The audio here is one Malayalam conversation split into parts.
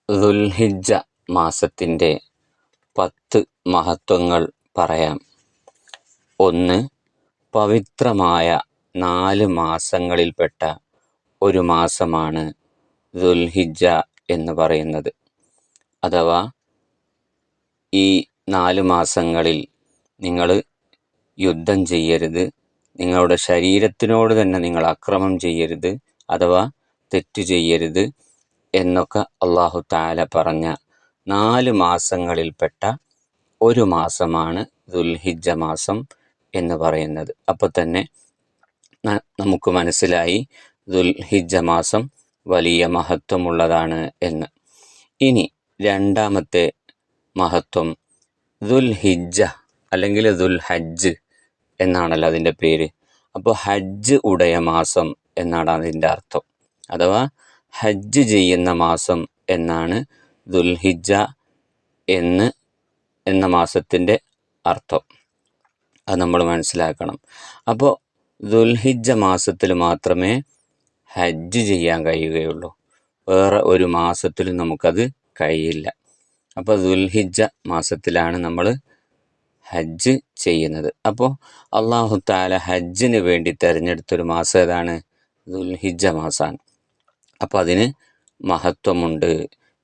ദുൽഹിജ്ജ മാസത്തിൻ്റെ 10 മഹത്വങ്ങൾ പറയാം. 1. പവിത്രമായ 4 മാസങ്ങളിൽപ്പെട്ട ഒരു മാസമാണ് ദുൽഹിജ്ജ എന്ന് പറയുന്നത്. അഥവാ ഈ 4 മാസങ്ങളിൽ നിങ്ങൾ യുദ്ധം ചെയ്യരുത്, നിങ്ങളുടെ ശരീരത്തിനോട് തന്നെ നിങ്ങൾ അക്രമം ചെയ്യരുത്, അഥവാ തെറ്റ് ചെയ്യരുത് എന്നൊക്കെ അല്ലാഹു തആല പറഞ്ഞ 4 മാസങ്ങളിൽപ്പെട്ട ഒരു മാസമാണ് ദുൽഹിജ്ജ മാസം എന്ന് പറയുന്നത്. അപ്പോൾ തന്നെ നമുക്ക് മനസ്സിലായി ദുൽഹിജ്ജ മാസം വലിയ മഹത്വമുള്ളതാണ് എന്ന്. ഇനി രണ്ടാമത്തെ മഹത്വം ദുൽഹിജ്ജ അല്ലെങ്കിൽ ദുൽഹജ്ജ് എന്നാണല്ലോ അതിൻ്റെ പേര്. അപ്പോൾ ഹജ്ജ് ഉടയ മാസം എന്നാണ് അതിൻ്റെ അർത്ഥം. ഹജ്ജ് ചെയ്യുന്ന മാസം എന്നാണ് ദുൽഹിജ്ജ എന്ന മാസത്തിൻ്റെ അർത്ഥം. അത് നമ്മൾ മനസ്സിലാക്കണം. അപ്പോൾ ദുൽഹിജ്ജ മാസത്തിൽ മാത്രമേ ഹജ്ജ് ചെയ്യാൻ കഴിയുകയുള്ളൂ, വേറെ ഒരു മാസത്തിലും നമുക്കത് കഴിയില്ല. അപ്പോൾ ദുൽഹിജ്ജ മാസത്തിലാണ് നമ്മൾ ഹജ്ജ് ചെയ്യുന്നത്. അപ്പോൾ അല്ലാഹു തആല ഹജ്ജിന് വേണ്ടി തിരഞ്ഞെടുത്തൊരു മാസം ഏതാണ്? ദുൽഹിജ്ജ മാസമാണ്. അപ്പോൾ അതിന് മഹത്വമുണ്ട്.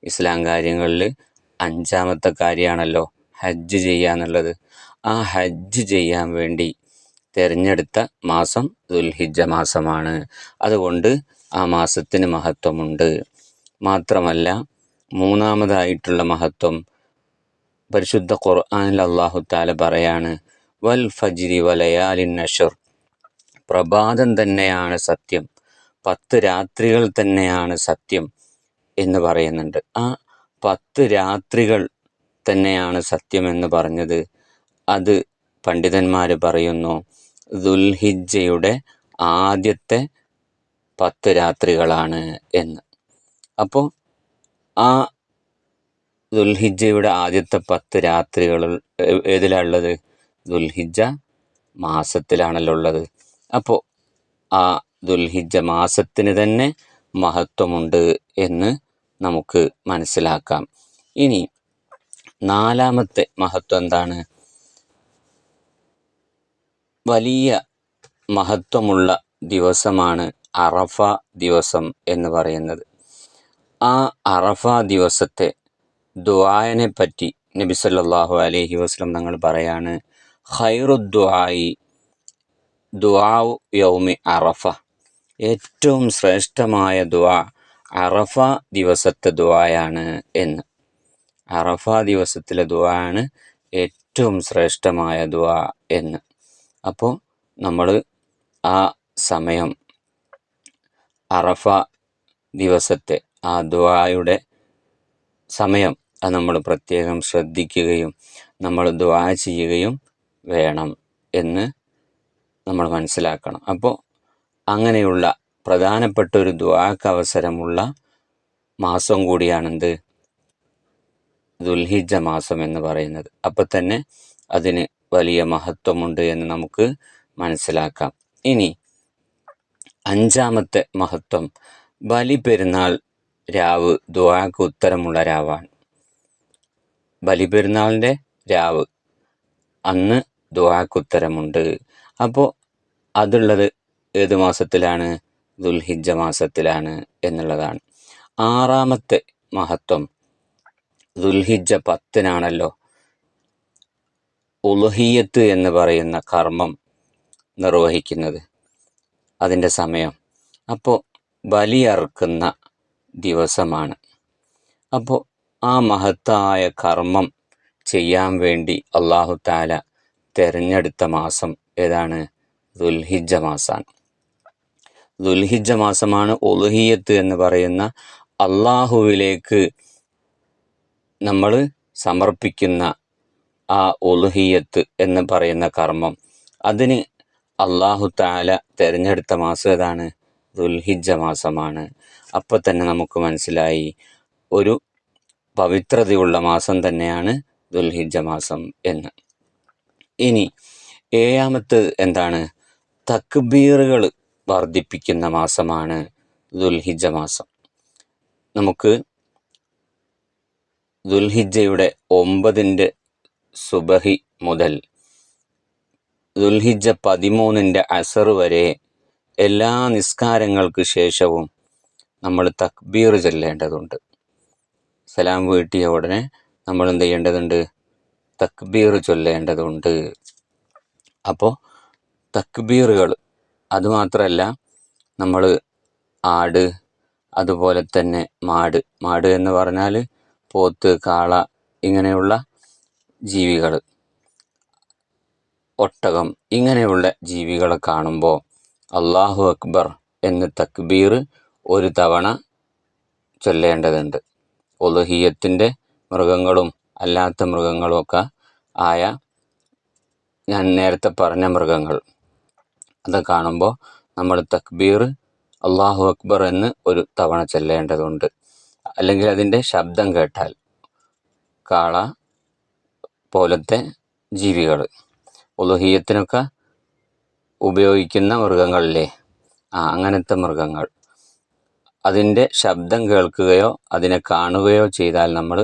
ഇസ്ലാം കാര്യങ്ങളിൽ 5-ാമത്തെ കാര്യമാണല്ലോ ഹജ്ജ് ചെയ്യുക എന്നുള്ളത്. ആ ഹജ്ജ് ചെയ്യാൻ വേണ്ടി തിരഞ്ഞെടുത്ത മാസം ദുൽഹിജ്ജ മാസമാണ്. അതുകൊണ്ട് ആ മാസത്തിന് മഹത്വമുണ്ട്. മാത്രമല്ല, 3-ാമതായിട്ടുള്ള മഹത്വം പരിശുദ്ധ ഖുർആനിൽ അല്ലാഹു തആല പറയാണ്, വൽ ഫജ്രി വലയാലിൻ അശ്ർ, പ്രഭാതം തന്നെയാണ് സത്യം, 10 രാത്രികൾ തന്നെയാണ് സത്യം എന്ന് പറയുന്നുണ്ട്. ആ 10 രാത്രികൾ തന്നെയാണ് സത്യം എന്ന് പറഞ്ഞത്, അത് പണ്ഡിതന്മാർ പറയുന്നു ദുൽഹിജ്ജയുടെ ആദ്യത്തെ 10 രാത്രികളാണ് എന്ന്. അപ്പോൾ ആ ദുൽഹിജ്ജയുടെ ആദ്യത്തെ 10 രാത്രികൾ ഏതിലാണുള്ളത്? ദുൽഹിജ്ജ മാസത്തിലാണല്ലോ ഉള്ളത്. അപ്പോൾ ആ ദുൽഹിജ്ജ മാസത്തിന് തന്നെ മഹത്വമുണ്ട് എന്ന് നമുക്ക് മനസ്സിലാക്കാം. ഇനി 4-ാമത്തെ മഹത്വം എന്താണ്? വലിയ മഹത്വമുള്ള ദിവസമാണ് അറഫ ദിവസം എന്ന് പറയുന്നത്. ആ അറഫ ദിവസത്തെ ദുആനെ പറ്റി നബി സല്ലല്ലാഹു അലൈഹി വസല്ലം തങ്ങൾ പറയാണ്, ഖൈറുദ്ദുആഇ ദുആഉ യൗമി അറഫ, ഏറ്റവും ശ്രേഷ്ഠമായ ദുആ അറഫ ദിവസത്തെ ദുആയാണ് എന്ന്. അറഫ ദിവസത്തിലെ ദുആണ് ഏറ്റവും ശ്രേഷ്ഠമായ ദുആ എന്ന്. അപ്പോൾ നമ്മൾ ആ സമയം അറഫ ദിവസത്തെ ആ ദുആയുടെ സമയം അത് നമ്മൾ പ്രത്യേകം ശ്രദ്ധിക്കുകയും നമ്മൾ ദുആ ചെയ്യുകയും വേണം എന്ന് നമ്മൾ മനസ്സിലാക്കണം. അപ്പോൾ അങ്ങനെയുള്ള പ്രധാനപ്പെട്ട ഒരു ദുആക്ക് അവസരമുള്ള മാസം കൂടിയാണെന്ത്? ദുൽഹിജ്ജ മാസം എന്ന് പറയുന്നത്. അപ്പോൾ തന്നെ അതിന് വലിയ മഹത്വമുണ്ട് എന്ന് നമുക്ക് മനസ്സിലാക്കാം. ഇനി 5-ാമത്തെ മഹത്വം, ബലിപെരുന്നാൾ രാവ് ദുആക്ക് ഉത്തരമുള്ള രാവാണ്. ബലിപെരുന്നാളിൻ്റെ രാവ് അന്ന് ദുആക്ക് ഉത്തരമുണ്ട്. അപ്പോൾ അതുള്ളത് ഏത് മാസത്തിലാണ്? ദുൽഹിജ്ജ മാസത്തിലാണ് എന്നുള്ളതാണ്. 6-ാമത്തെ മഹത്വം, ദുൽഹിജ്ജ 10-നാണല്ലോ ഉളുഹിയ്യത്ത് എന്ന് പറയുന്ന കർമ്മം നിർവഹിക്കുന്നത്, അതിൻ്റെ സമയം. അപ്പോൾ ബലിയറുക്കുന്ന ദിവസമാണ്. അപ്പോൾ ആ മഹത്തായ കർമ്മം ചെയ്യാൻ വേണ്ടി അല്ലാഹു തആല തിരഞ്ഞെടുത്ത മാസം ഏതാണ്? ദുൽഹിജ്ജ മാസമാണ്. ദുൽഹിജ്ജ മാസമാണ് ഉളുഹിയ്യത്ത് എന്ന് പറയുന്ന അല്ലാഹുവിലേക്ക് നമ്മൾ സമർപ്പിക്കുന്ന ആ ഉളുഹിയ്യത്ത് എന്ന് പറയുന്ന കർമ്മം, അതിന് അല്ലാഹു തആല തിരഞ്ഞെടുത്ത മാസം ഏതാണ്? ദുൽഹിജ്ജ മാസമാണ്. അപ്പോൾ തന്നെ നമുക്ക് മനസ്സിലായി ഒരു പവിത്രതയുള്ള മാസം തന്നെയാണ് ദുൽഹിജ്ജ മാസം എന്ന്. ഇനി 7-ാമത്തേത് എന്താണ്? തക്ബീറുകൾ വർദ്ധിപ്പിക്കുന്ന മാസമാണ് ദുൽഹിജ്ജ മാസം. നമുക്ക് ദുൽഹിജ്ജയുടെ 9 സുബഹി മുതൽ ദുൽഹിജ്ജ 13 അസർ വരെ എല്ലാ നിസ്കാരങ്ങൾക്ക് ശേഷവും നമ്മൾ തക്ബീർ ചൊല്ലേണ്ടതുണ്ട്. സലാം വീട്ടിയ ഉടനെ നമ്മൾ എന്ത് ചെയ്യേണ്ടതുണ്ട്? തക്ബീർ ചൊല്ലേണ്ടതുണ്ട്. അപ്പോൾ തക്ബീറുകൾ, അതുമാത്രമല്ല നമ്മൾ ആട്, അതുപോലെ തന്നെ മാട് എന്ന് പറഞ്ഞാൽ പോത്ത്, കാള, ഇങ്ങനെയുള്ള ജീവികൾ, ഒട്ടകം, ഇങ്ങനെയുള്ള ജീവികളെ കാണുമ്പോൾ അല്ലാഹു അക്ബർ എന്ന് തക്ബീർ ഒരു തവണ ചൊല്ലേണ്ടതുണ്ട്. ഉളുഹിയ്യത്തിൻ്റെ മൃഗങ്ങളും അല്ലാത്ത മൃഗങ്ങളുമൊക്കെ ആയ, ഞാൻ നേരത്തെ പറഞ്ഞ മൃഗങ്ങൾ, അത് കാണുമ്പോൾ നമ്മൾ തക്ബീർ അല്ലാഹു അക്ബർ എന്ന് ഒരു തവണ ചൊല്ലേണ്ടതുണ്ട്. അല്ലെങ്കിൽ അതിൻ്റെ ശബ്ദം കേട്ടാൽ, കാള പോലത്തെ ജീവികൾ, ഉളുഹിയ്യത്തിനൊക്കെ ഉപയോഗിക്കുന്ന മൃഗങ്ങളില്ലേ, അങ്ങനത്തെ മൃഗങ്ങൾ, അതിൻ്റെ ശബ്ദം കേൾക്കുകയോ അതിനെ കാണുകയോ ചെയ്താൽ നമ്മൾ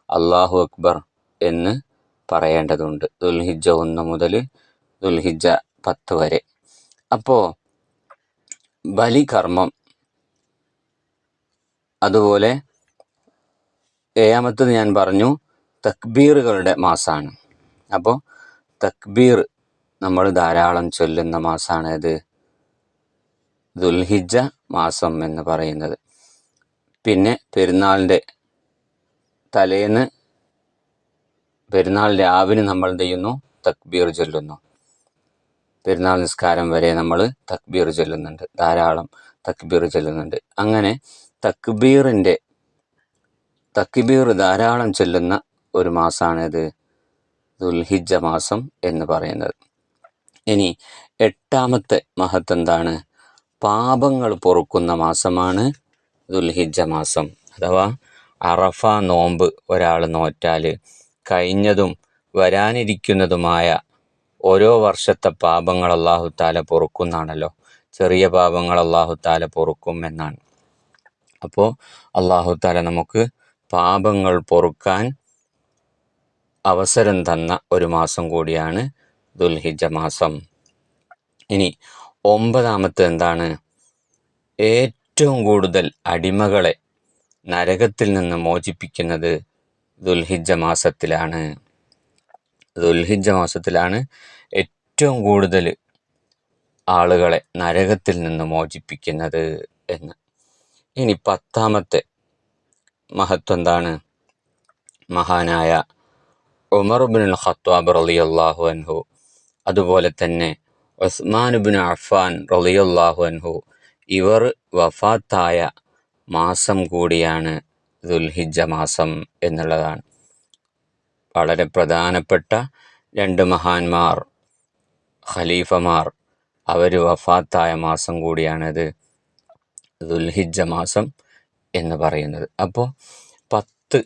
അല്ലാഹു അക്ബർ എന്ന് പറയേണ്ടതുണ്ട്. ദുൽഹിജ്ജ 1 മുതൽ ദുൽഹിജ്ജ 10 വരെ. അപ്പോൾ ബലികർമ്മം, അതുപോലെ 7-ാമത്തത് ഞാൻ പറഞ്ഞു തക്ബീറുകളുടെ മാസമാണ്. അപ്പോൾ തക്ബീർ നമ്മൾ ധാരാളം ചൊല്ലുന്ന മാസമാണ് ഇത് ദുൽഹിജ്ജ മാസം എന്ന് പറയുന്നത്. പിന്നെ പെരുന്നാളിൻ്റെ തലേന്ന്, പെരുന്നാൾ രാവിലെ നമ്മൾ എന്ത് ചെയ്യുന്നു? തക്ബീർ ചൊല്ലുന്നു. പെരുന്നാൾ നിസ്കാരം വരെ നമ്മൾ തക്ബീർ ചൊല്ലുന്നുണ്ട്, ധാരാളം തക്ബീർ ചൊല്ലുന്നുണ്ട്. അങ്ങനെ തക്ബീർ ധാരാളം ചൊല്ലുന്ന ഒരു മാസമാണിത് ദുൽഹിജ്ജ മാസം എന്ന് പറയുന്നത്. ഇനി 8-ാമത്തെ മഹത്ത് എന്താണ്? പാപങ്ങൾ പൊറുക്കുന്ന മാസമാണ് ദുൽഹിജ്ജ മാസം. അഥവാ അറഫ നോമ്പ് ഒരാൾ നോറ്റാൽ കഴിഞ്ഞതും വരാനിരിക്കുന്നതുമായ ഓരോ വർഷത്തെ പാപങ്ങൾ അല്ലാഹു തആല പൊറുക്കുന്നാണല്ലോ. ചെറിയ പാപങ്ങൾ അല്ലാഹു തആല പൊറുക്കും എന്നാണ്. അപ്പോൾ അല്ലാഹു തആല നമുക്ക് പാപങ്ങൾ പൊറുക്കാൻ അവസരം തന്ന ഒരു മാസം കൂടിയാണ് ദുൽഹിജ്ജ മാസം. ഇനി 9-ാമത്തെ എന്താണ്? ഏറ്റവും കൂടുതൽ അടിമകളെ നരകത്തിൽ നിന്ന് മോചിപ്പിക്കുന്നത് ദുൽഹിജ്ജ മാസത്തിലാണ്. ദുൽഹിജ്ജ മാസത്തിലാണ് ഏറ്റവും കൂടുതൽ ആളുകളെ നരകത്തിൽ നിന്ന് മോചിപ്പിക്കുന്നത് എന്ന്. ഇനി 10-ാമത്തെ മഹത്വം എന്താണ്? മഹാനായ ഉമർ ഇബ്നുൽ ഖത്താബ് റളിയല്ലാഹു അൻഹു, അതുപോലെ തന്നെ ഉസ്മാൻ ഇബ്നു അഫ്ഫാൻ റളിയല്ലാഹു അൻഹു, ഇവർ വഫാത്തായ മാസം കൂടിയാണ് ദുൽഹിജ്ജ മാസം എന്നുള്ളതാണ്. വളരെ പ്രധാനപ്പെട്ട 2 മഹാന്മാർ, ഖലീഫമാർ, അവർ വഫാത്തായ മാസം കൂടിയാണിത് ദുൽഹിജ്ജ മാസം എന്ന് പറയുന്നത്. അപ്പോൾ 10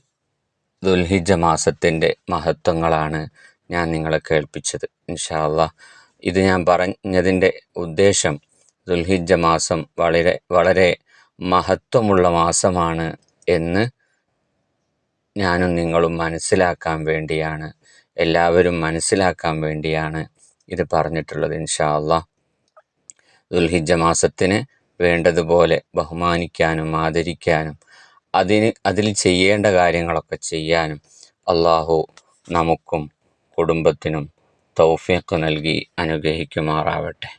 ദുൽഹിജ്ജ മാസത്തിൻ്റെ മഹത്വങ്ങളാണ് ഞാൻ നിങ്ങളെ കേൾപ്പിച്ചത്. ഇൻഷാ അല്ലാഹ് ഇത് ഞാൻ പറഞ്ഞതിൻ്റെ ഉദ്ദേശം ദുൽഹിജ്ജ മാസം വളരെ വളരെ മഹത്വമുള്ള മാസമാണ് എന്ന് ഞാനും നിങ്ങളും മനസ്സിലാക്കാൻ വേണ്ടിയാണ്, എല്ലാവരും മനസ്സിലാക്കാൻ വേണ്ടിയാണ് ഇത് പറഞ്ഞിട്ടുള്ളത്. ഇൻഷാ അല്ലാഹ് ദുൽഹിജ്ജ മാസത്തിന് വേണ്ടതുപോലെ ബഹുമാനിക്കാനും ആദരിക്കാനും അതിൽ ചെയ്യേണ്ട കാര്യങ്ങളൊക്കെ ചെയ്യാനും അല്ലാഹു നമുക്കും കുടുംബത്തിനും തൗഫീഖ് നൽകി അനുഗ്രഹിക്കുമാറാവട്ടെ.